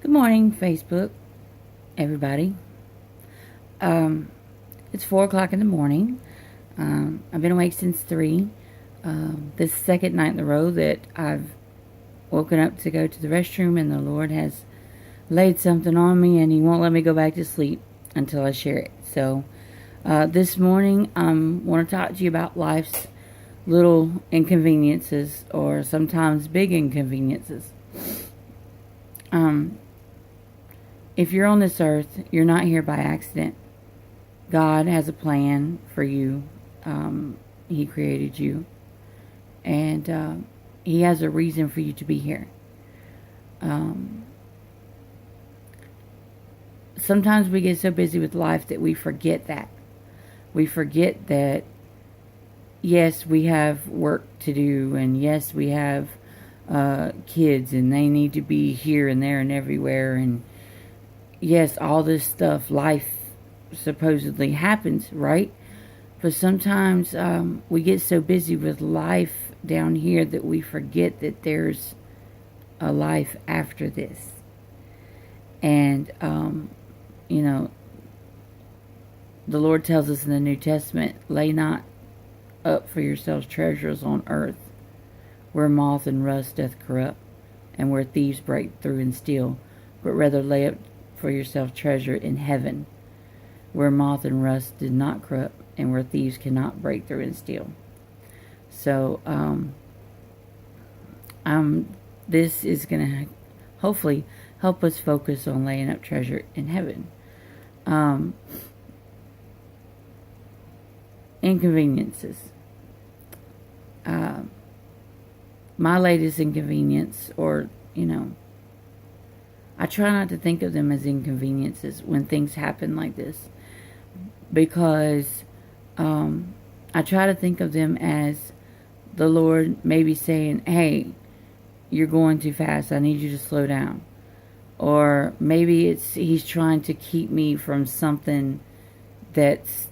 Good morning, Facebook, everybody. It's 4 o'clock in the morning. I've been awake since 3. This is the second night in a row that I've woken up to go to the restroom, and the Lord has laid something on me, and He won't let me go back to sleep until I share it. So, this morning, I want to talk to you about life's little inconveniences, or sometimes big inconveniences. If you're on this earth, you're not here by accident. God has a plan for you. He created you. And He has a reason for you to be here. Sometimes we get so busy with life that we forget that. We forget that, yes, we have work to do, and yes, we have kids, and they need to be here and there and everywhere, and yes, all this stuff, life supposedly happens, right? But sometimes we get so busy with life down here that we forget that there's a life after this. And, the Lord tells us in the New Testament, lay not up for yourselves treasures on earth, where moth and rust doth corrupt, and where thieves break through and steal, but rather lay up for yourself treasure in heaven, where moth and rust did not corrupt, and where thieves cannot break through and steal. So, this is going to hopefully help us focus on laying up treasure in heaven. Inconveniences. My latest inconvenience, or, I try not to think of them as inconveniences when things happen like this, because I try to think of them as the Lord maybe saying, hey, you're going too fast, I need you to slow down. Or maybe He's trying to keep me from something that's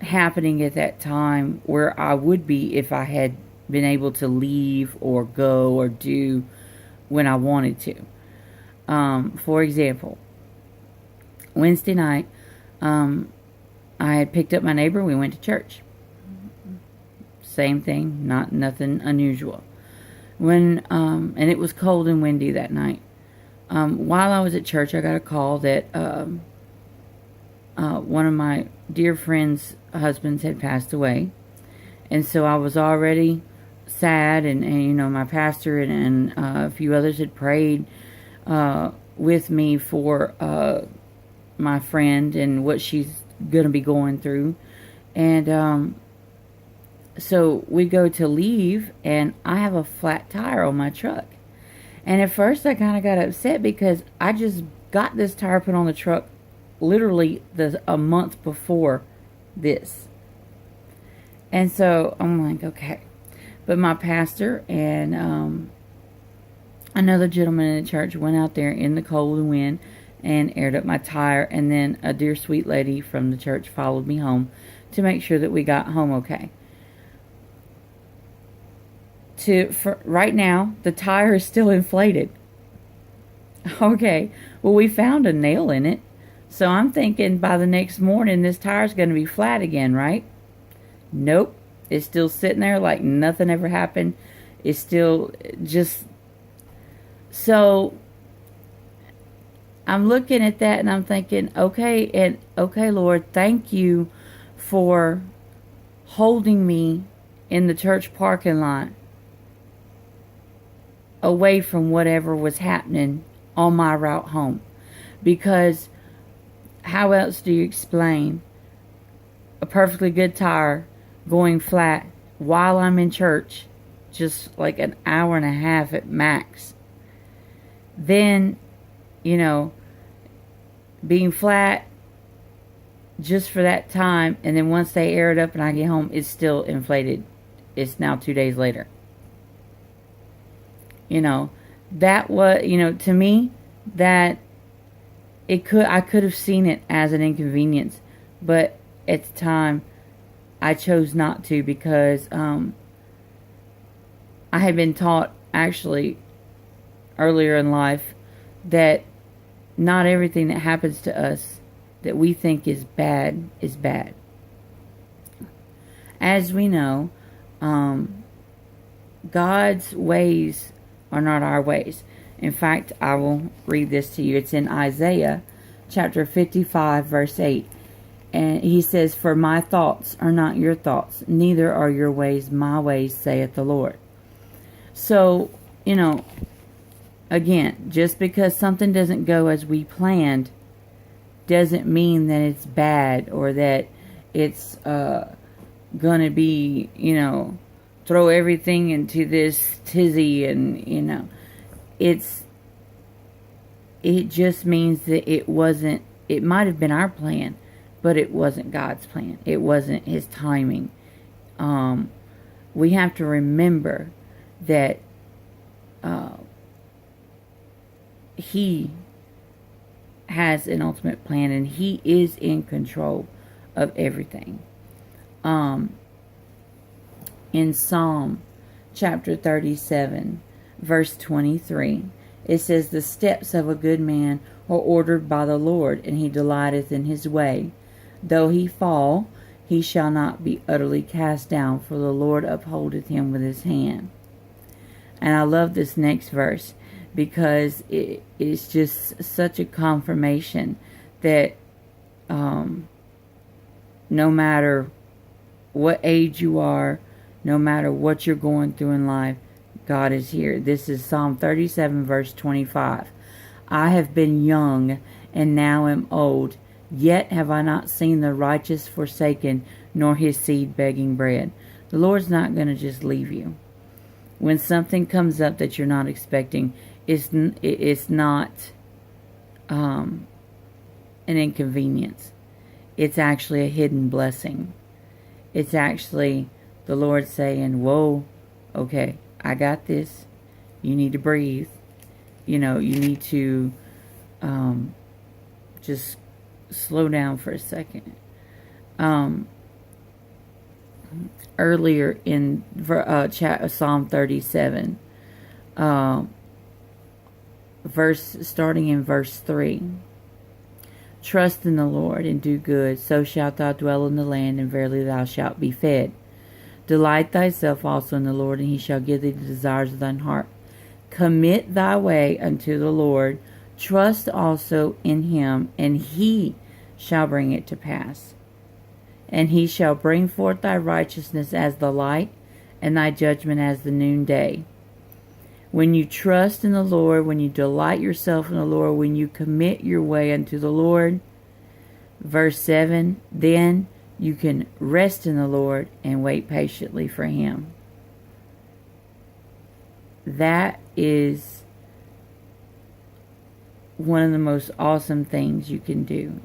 happening at that time where I would be if I had been able to leave or go or do when I wanted to. For example, Wednesday night, I had picked up my neighbor. We went to church. Same thing, nothing unusual. And it was cold and windy that night. While I was at church, I got a call that one of my dear friends' husbands had passed away. And so I was already sad, and my pastor and a few others had prayed with me for my friend and what she's going to be going through. And so we go to leave, and I have a flat tire on my truck. And at first I kind of got upset because I just got this tire put on the truck literally a month before this. And so I'm like, okay. But my pastor and another gentleman in the church went out there in the cold and wind and aired up my tire. And then a dear sweet lady from the church followed me home to make sure that we got home okay. For right now, the tire is still inflated. Okay, well, we found a nail in it. So I'm thinking by the next morning, this tire's going to be flat again, right? Nope. It's still sitting there like nothing ever happened. It's still just... So I'm looking at that and I'm thinking, okay, Lord, thank you for holding me in the church parking lot away from whatever was happening on my route home. Because how else do you explain a perfectly good tire going flat while I'm in church, just like an hour and a half at max? Then, being flat just for that time, and then once they air it up and I get home, it's still inflated. It's now 2 days later. That was, to me, that I could have seen it as an inconvenience, but at the time, I chose not to, because I had been taught, actually, earlier in life that not everything that happens to us that we think is bad is bad. As we know, God's ways are not our ways. In fact, I will read this to you. It's in Isaiah chapter 55, verse 8. And he says, "For my thoughts are not your thoughts, neither are your ways my ways, saith the Lord." So, again, just because something doesn't go as we planned doesn't mean that it's bad or that it's going to be, throw everything into this tizzy and, it just means that it might have been our plan, but it wasn't God's plan. It wasn't His timing. We have to remember that He has an ultimate plan and He is in control of everything. In Psalm chapter 37, verse 23, it says, "The steps of a good man are ordered by the Lord, and He delighteth in his way. Though he fall, he shall not be utterly cast down, for the Lord upholdeth him with His hand." And I love this next verse because it's just such a confirmation that no matter what age you are, no matter what you're going through in life, God is here. This is Psalm 37, verse 25. "I have been young and now am old, yet have I not seen the righteous forsaken, nor his seed begging bread." The Lord's not going to just leave you. When something comes up that you're not expecting, it's not an inconvenience. It's actually a hidden blessing. It's actually the Lord saying, "Whoa, okay, I got this. You need to breathe. You need to just slow down for a second." Earlier in Psalm 37, starting in verse 3, "Trust in the Lord and do good, so shalt thou dwell in the land, and verily thou shalt be fed. Delight thyself also in the Lord, and He shall give thee the desires of thine heart. Commit thy way unto the Lord, trust also in Him, and He shall bring it to pass. And He shall bring forth thy righteousness as the light, and thy judgment as the noonday." When you trust in the Lord, when you delight yourself in the Lord, when you commit your way unto the Lord, verse 7, then you can rest in the Lord and wait patiently for Him. That is one of the most awesome things you can do.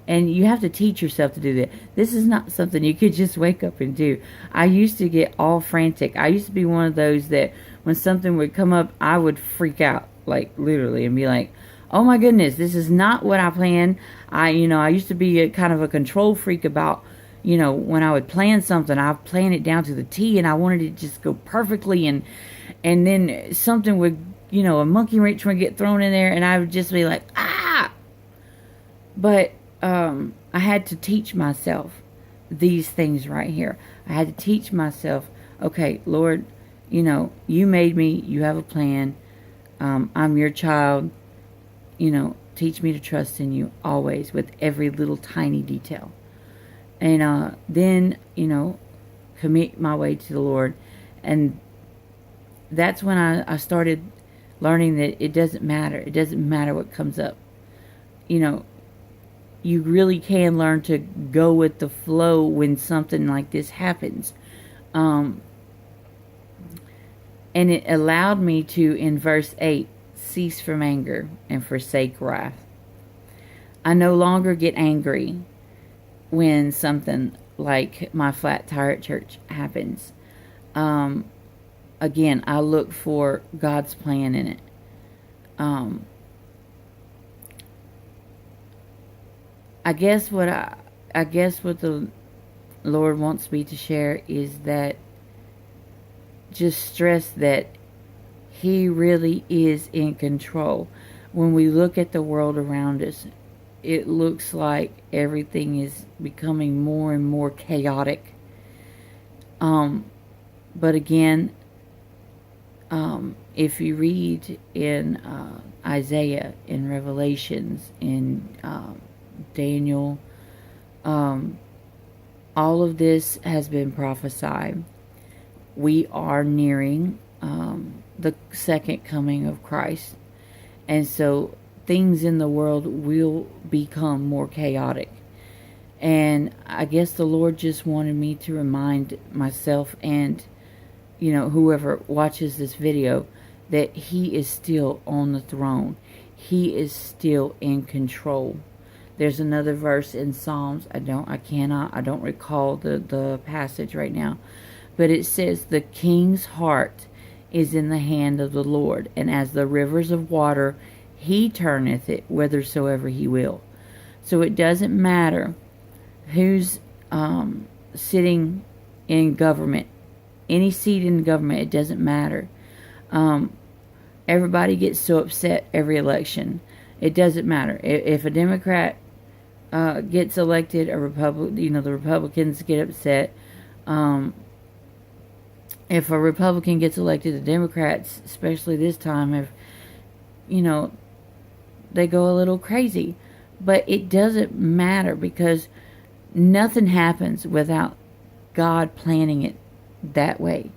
And you have to teach yourself to do that. This is not something you could just wake up and do. I used to get all frantic. I used to be one of those that when something would come up, I would freak out, like literally, and be like, "Oh my goodness, this is not what I planned." I used to be a kind of a control freak about, when I would plan something, I plan it down to the T, and I wanted it to just go perfectly, and then something would, a monkey wrench would get thrown in there, and I would just be like, ah! But I had to teach myself these things right here. I had to teach myself, okay, Lord, you made me, you have a plan, I'm your child, teach me to trust in you always with every little tiny detail. And then, commit my way to the Lord. And that's when I started learning that it doesn't matter. It doesn't matter what comes up. You really can learn to go with the flow when something like this happens. And it allowed me to, in verse 8, cease from anger and forsake wrath. I no longer get angry when something like my flat tire at church happens. Again, I look for God's plan in it. I guess what the Lord wants me to share is that just stress that He really is in control. When we look at the world around us, it looks like everything is becoming more and more chaotic. But again, if you read in Isaiah, in Revelations, in Daniel, all of this has been prophesied. We are nearing the second coming of Christ. And so things in the world will become more chaotic. And I guess the Lord just wanted me to remind myself and, whoever watches this video, that He is still on the throne. He is still in control. There's another verse in Psalms. I don't recall the passage right now. But it says, the king's heart is in the hand of the Lord, and as the rivers of water, He turneth it whithersoever He will. So it doesn't matter who's sitting in government, any seat in government, it doesn't matter. Everybody gets so upset every election. It doesn't matter. If a Democrat gets elected, the Republicans get upset. If a Republican gets elected, the Democrats, especially this time, they go a little crazy. But it doesn't matter, because nothing happens without God planning it that way.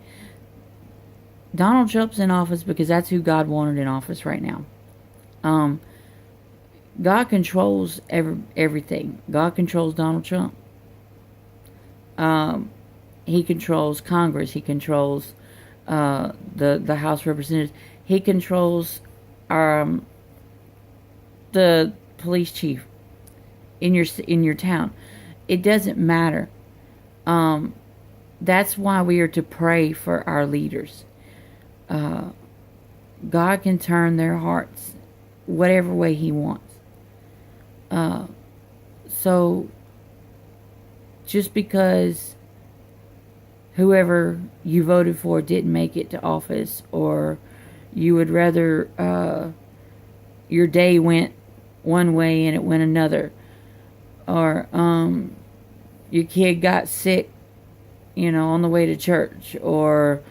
Donald Trump's in office because that's who God wanted in office right now. God controls everything. God controls Donald Trump. He controls Congress. He controls the House of Representatives. He controls the police chief in your town. It doesn't matter. That's why we are to pray for our leaders. God can turn their hearts whatever way He wants. So just because whoever you voted for didn't make it to office, or you would rather your day went one way and it went another, or your kid got sick, on the way to church, or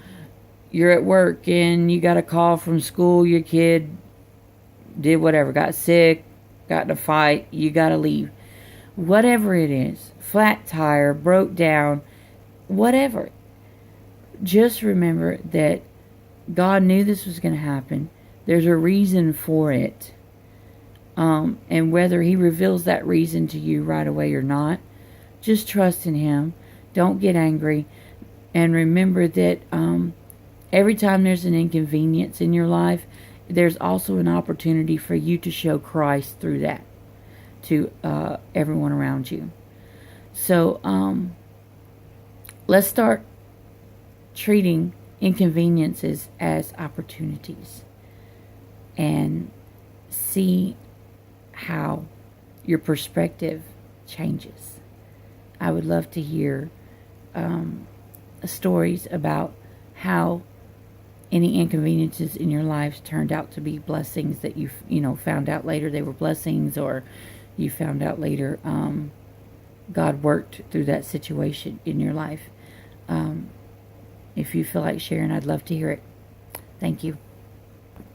you're at work and you got a call from school, your kid did whatever, got sick, got in a fight, you got to leave. Whatever it is, flat tire, broke down, whatever. Just remember that God knew this was going to happen. There's a reason for it. And whether He reveals that reason to you right away or not, just trust in Him. Don't get angry. And remember that every time there's an inconvenience in your life, there's also an opportunity for you to show Christ through that to everyone around you. So let's start treating inconveniences as opportunities and see how your perspective changes. I would love to hear stories about how any inconveniences in your lives turned out to be blessings that you found out later they were blessings, or you found out later God worked through that situation in your life. If you feel like sharing, I'd love to hear it. Thank you.